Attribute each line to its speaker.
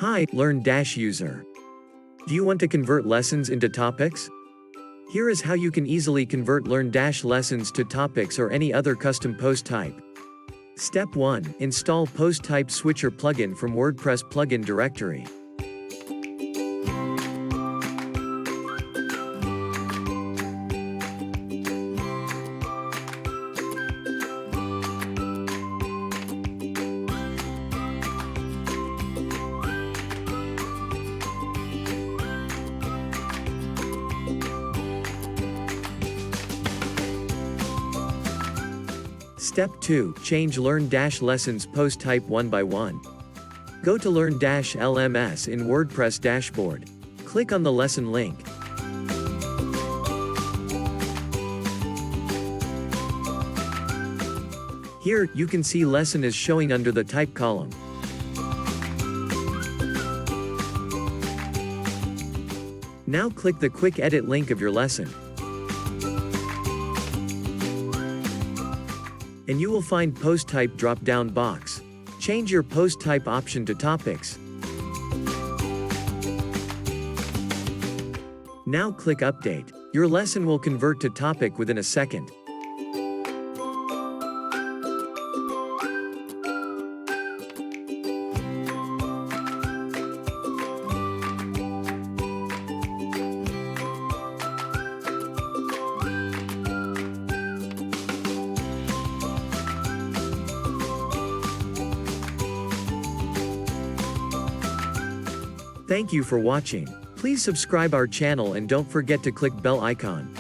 Speaker 1: Hi, Learndash user. Do you want to convert lessons into topics? Here is how you can easily convert Learndash lessons to topics or any other custom post type. Step 1. Install Post Type Switcher plugin from WordPress plugin directory. Step 2. Change Learndash lessons post type one by one. Go to Learndash LMS in WordPress Dashboard. Click on the lesson link. Here, you can see lesson is showing under the type column. Now click the quick edit link of your lesson. And you will find Post Type drop-down box. Change your post type option to Topics. Now click Update. Your lesson will convert to topic within a second. Thank you for watching. Please subscribe our channel and don't forget to click bell icon.